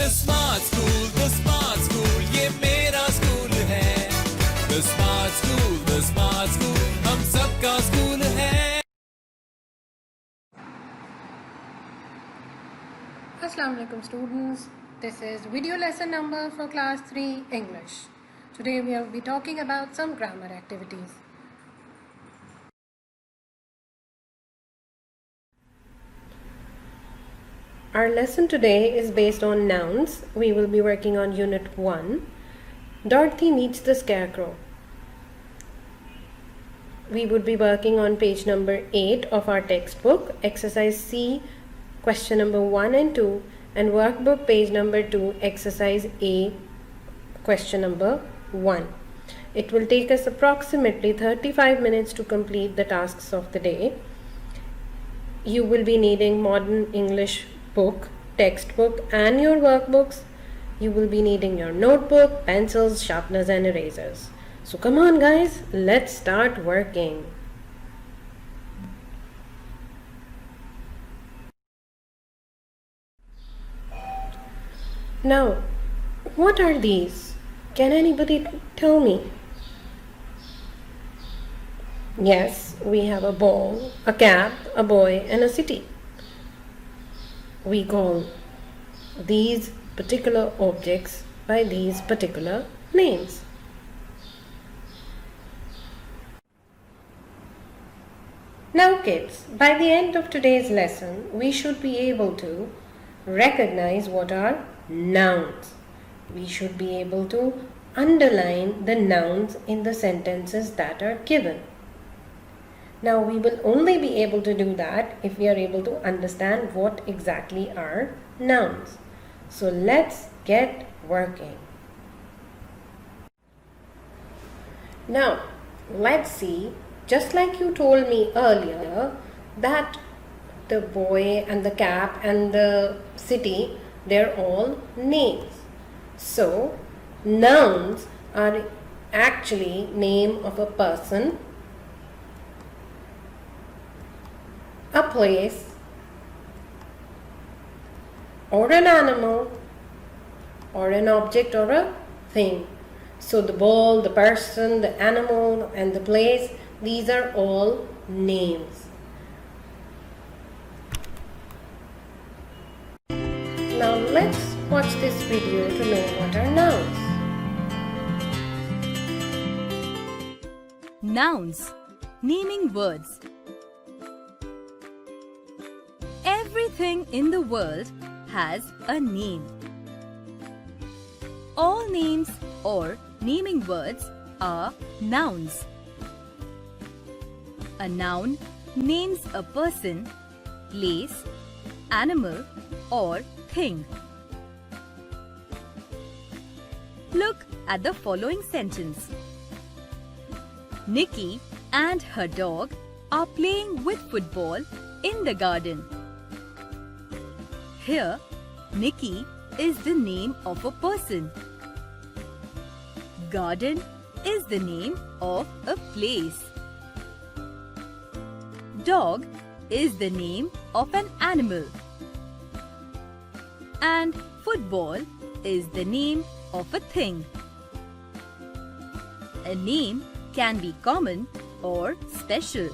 The smart school, ये मेरा school है. The smart school, हम सबका स्कूल है. Assalamu alaikum students. This is video lesson number for class 3 English. Today we will be talking about some grammar activities. Our lesson today is based on nouns. We will be working on unit 1. Dorothy meets the scarecrow. We would be working on page number 8 of our textbook, exercise C, question number 1 and 2, and workbook page number 2, exercise A, question number 1. It will take us approximately 35 minutes to complete the tasks of the day. You will be needing modern English book, textbook and your workbooks. You will be needing your notebook, pencils, sharpeners and erasers. So come on guys, let's start working. Now, what are these? Can anybody tell me? Yes, we have a ball, a cap, a boy and a city. We call these particular objects by these particular names. Now kids, by the end of today's lesson, we should be able to recognize what are nouns. We should be able to underline the nouns in the sentences that are given. Now we will only be able to do that if we are able to understand what exactly are nouns. So let's get working. Now let's see, just like you told me earlier that the boy and the cap and the city, they're all names. So nouns are actually name of a person, a place, or an animal, or an object or a thing. So the ball, the person, the animal and the place, these are all names. Now let's watch this video to know what are nouns. Nouns, naming words. Everything in the world has a name. All names or naming words are nouns. A noun names a person, place, animal or thing. Look at the following sentence. Nikki and her dog are playing with football in the garden. Here, Nikki is the name of a person. Garden is the name of a place. Dog is the name of an animal. And football is the name of a thing. A name can be common or special.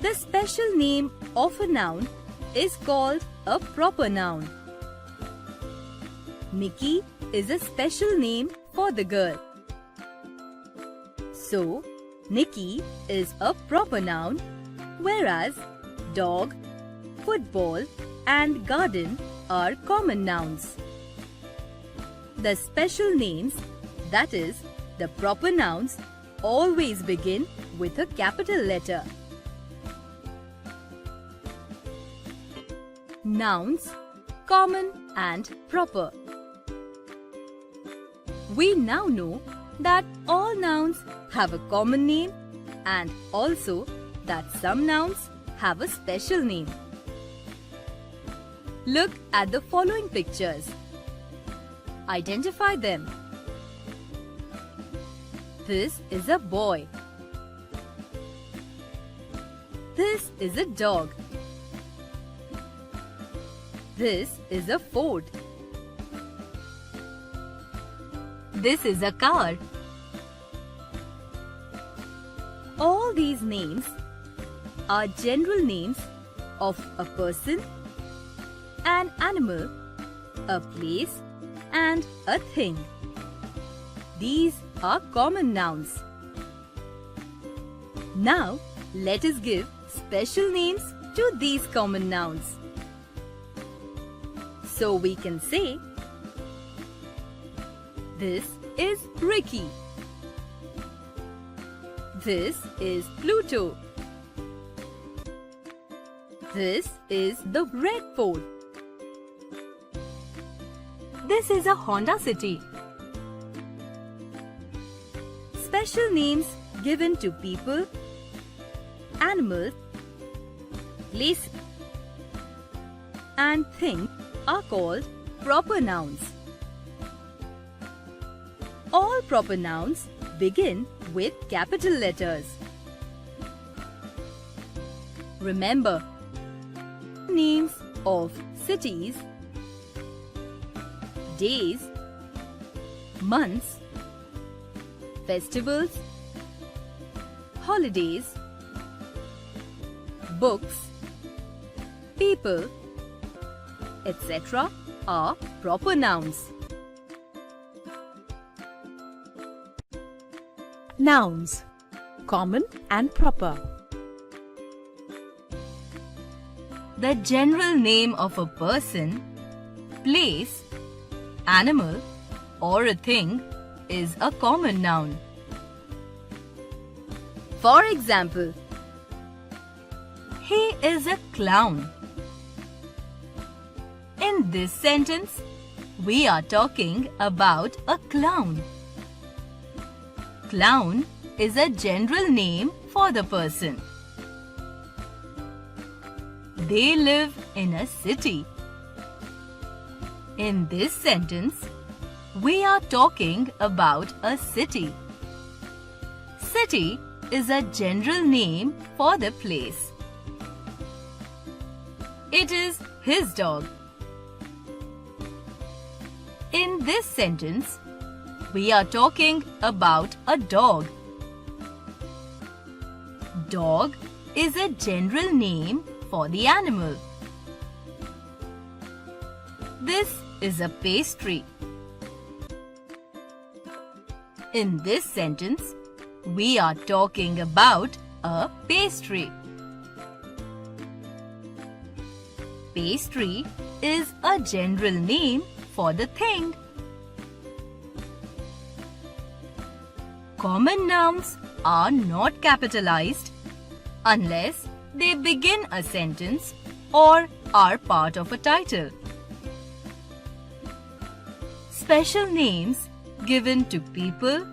The special name of a noun is called a proper noun. Nikki is a special name for the girl. So, Nikki is a proper noun, whereas dog, football and garden are common nouns. The special names, that is, the proper nouns, always begin with a capital letter. Nouns, common and proper. We now know that all nouns have a common name and also that some nouns have a special name. Look at the following pictures. Identify them. This is a boy. This is a dog. This is a fort. This is a car. All these names are general names of a person, an animal, a place, and a thing. These are common nouns. Now, let us give special names to these common nouns. So we can say, this is Ricky. This is Pluto. This is the Red Fort. This is a Honda City. Special names given to people, animals, places, and things are called proper nouns. All proper nouns begin with capital letters. Remember, names of cities, days, months, festivals, holidays, books, people, etc. are proper nouns. Nouns, common and proper. The general name of a person, place, animal, or a thing is a common noun. For example, he is a clown. In this sentence, we are talking about a clown. Clown is a general name for the person. They live in a city. In this sentence, we are talking about a city. City is a general name for the place. It is his dog. In this sentence, we are talking about a dog. Dog is a general name for the animal. This is a pastry. In this sentence, we are talking about a pastry. Pastry is a general name for the thing. Common nouns are not capitalized unless they begin a sentence or are part of a title. Special names given to people,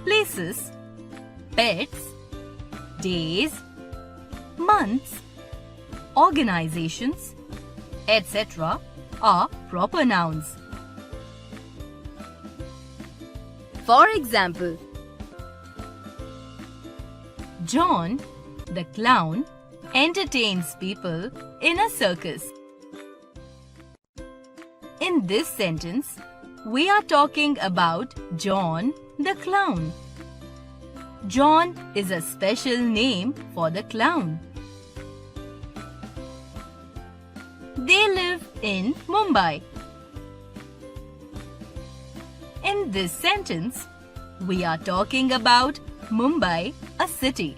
places, pets, days, months, organizations, etc. are proper nouns. For example, John, the clown, entertains people in a circus. In this sentence, we are talking about John, the clown. John is a special name for the clown. They live in Mumbai. In this sentence, we are talking about Mumbai, a city.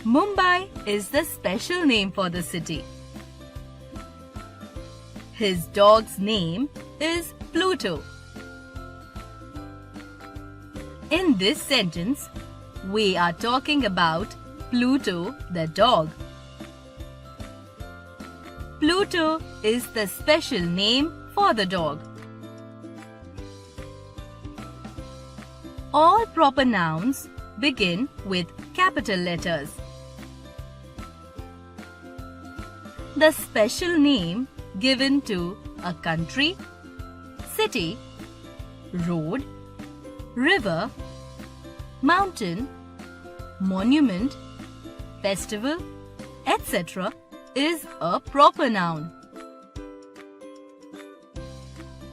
Mumbai is the special name for the city. His dog's name is Pluto. In this sentence, we are talking about Pluto the dog. Pluto is the special name for the dog. All proper nouns begin with capital letters. The special name given to a country, city, road, river, mountain, monument, festival, etc. is a proper noun.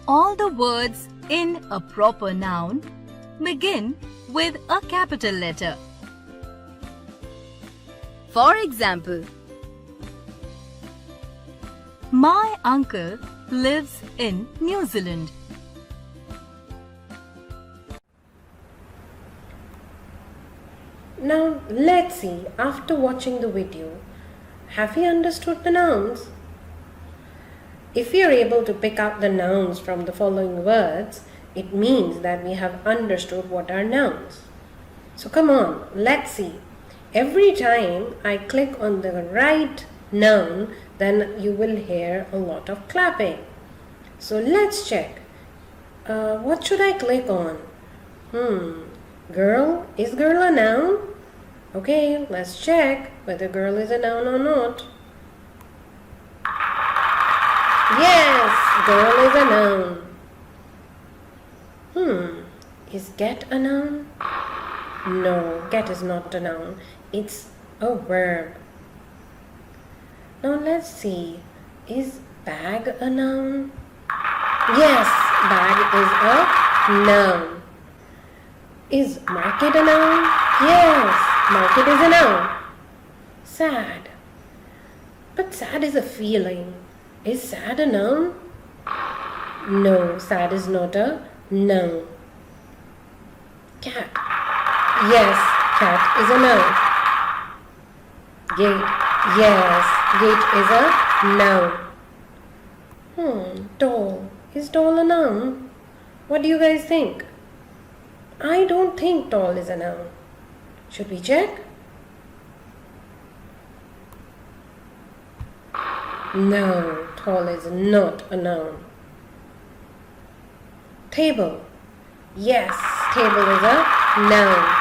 All the words in a proper noun begin with a capital letter. For example, my uncle lives in New Zealand. Now let's see, after watching the video, have we understood the nouns? If we are able to pick out the nouns from the following words, it means that we have understood what are nouns. So come on, let's see. Every time I click on the right noun, then you will hear a lot of clapping. So let's check. What should I click on? Girl. Is girl a noun? Okay, let's check whether girl is a noun or not. Yes, girl is a noun. Is get a noun? No, get is not a noun. It's a verb. Now let's see. Is bag a noun? Yes, bag is a noun. Is market a noun? Yes, market is a noun. Sad. But sad is a feeling. Is sad a noun? No, sad is not a noun. Cat. Yes, cat is a noun. Gate. Yes, gate is a noun. Doll. Is doll a noun? What do you guys think? I don't think doll is a noun. Should we check? No, tall is not a noun. Table. Yes, table is a noun.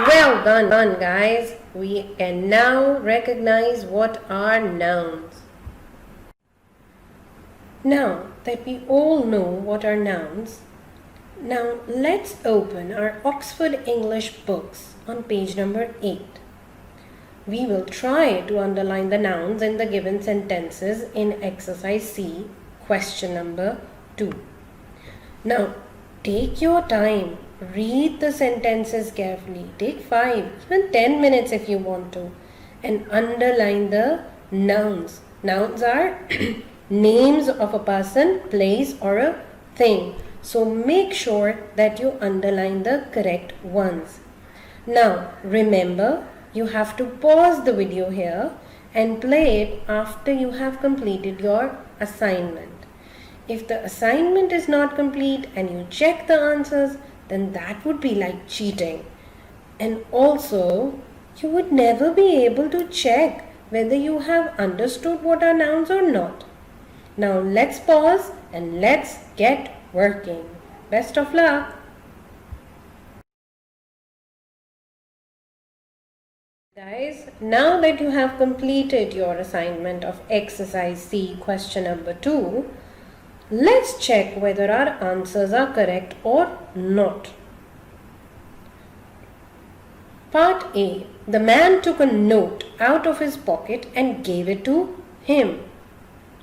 Well done, guys. We can now recognize what are nouns. Now that we all know what are nouns, now let's open our Oxford English books on page number 8. We will try to underline the nouns in the given sentences in exercise C, question number 2. Now, take your time, read the sentences carefully. Take 5, even 10 minutes if you want to, and underline the nouns. Nouns are names of a person, place, or a thing. So make sure that you underline the correct ones. Now, remember, you have to pause the video here and play it after you have completed your assignment. If the assignment is not complete and you check the answers, then that would be like cheating. And also, you would never be able to check whether you have understood what are nouns or not. Now let's pause and let's get working. Best of luck. Guys, now that you have completed your assignment of exercise C, question number 2, let's check whether our answers are correct or not. Part A. The man took a note out of his pocket and gave it to him.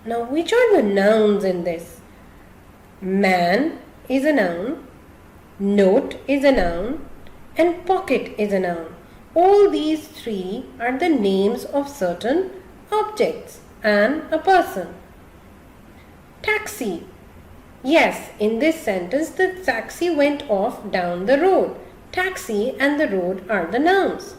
Now, which are the nouns in this? Man is a noun, note is a noun, and pocket is a noun. All these three are the names of certain objects and a person. Taxi. Yes, in this sentence, the taxi went off down the road. Taxi and the road are the nouns.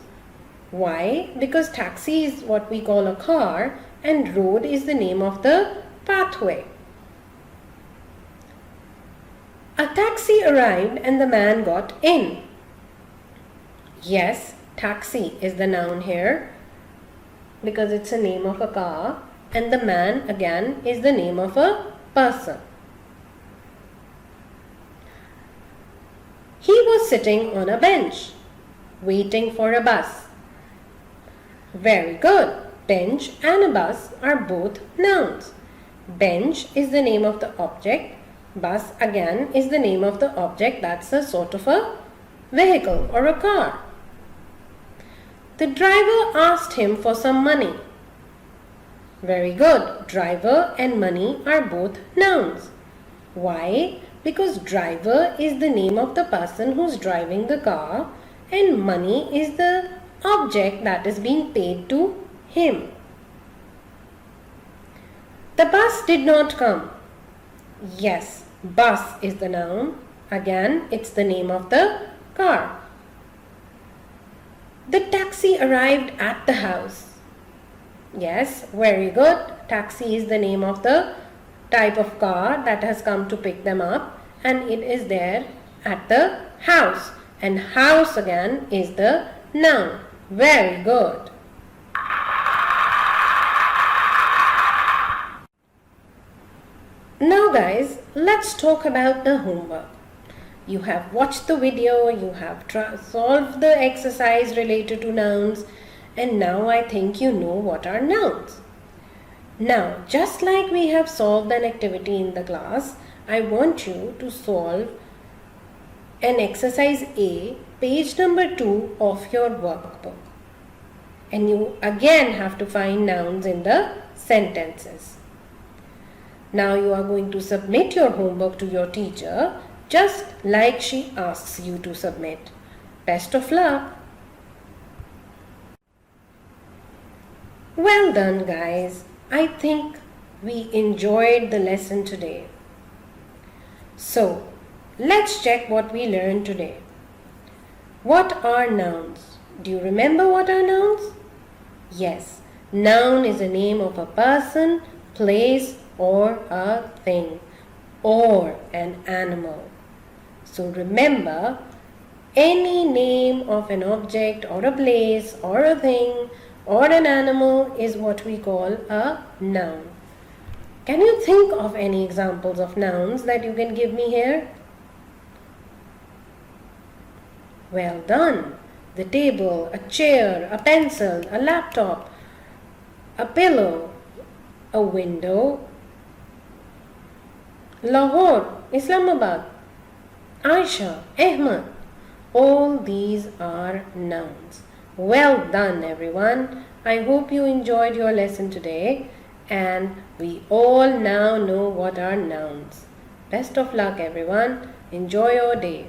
Why? Because taxi is what we call a car and road is the name of the pathway. A taxi arrived and the man got in. Yes, taxi is the noun here because it's a name of a car, and the man again is the name of a person. He was sitting on a bench waiting for a bus. Very good. Bench and a bus are both nouns. Bench is the name of the object. Bus again is the name of the object. That's a sort of a vehicle or a car. The driver asked him for some money. Very good. Driver and money are both nouns. Why? Because driver is the name of the person who's driving the car and money is the object that is being paid to him. The bus did not come. Yes, bus is the noun. Again, it's the name of the car. The taxi arrived at the house. Yes, very good. Taxi is the name of the type of car that has come to pick them up, and it is there at the house. And house again is the noun. Very good. Now guys, let's talk about the homework. You have watched the video, you have solved the exercise related to nouns, and now I think you know what are nouns. Now, just like we have solved an activity in the class, I want you to solve an exercise A, page number 2 of your workbook. And you again have to find nouns in the sentences. Now you are going to submit your homework to your teacher just like she asks you to submit. Best of luck! Well done guys. I think we enjoyed the lesson today. So, let's check what we learned today. What are nouns? Do you remember what are nouns? Yes, noun is a name of a person, place, or a thing, or an animal. So remember, any name of an object or a place or a thing or an animal is what we call a noun. Can you think of any examples of nouns that you can give me here? Well done. The table, a chair, a pencil, a laptop, a pillow, a window, Lahore, Islamabad, Aisha, Ahmed. All these are nouns. Well done everyone. I hope you enjoyed your lesson today and we all now know what are nouns. Best of luck everyone. Enjoy your day.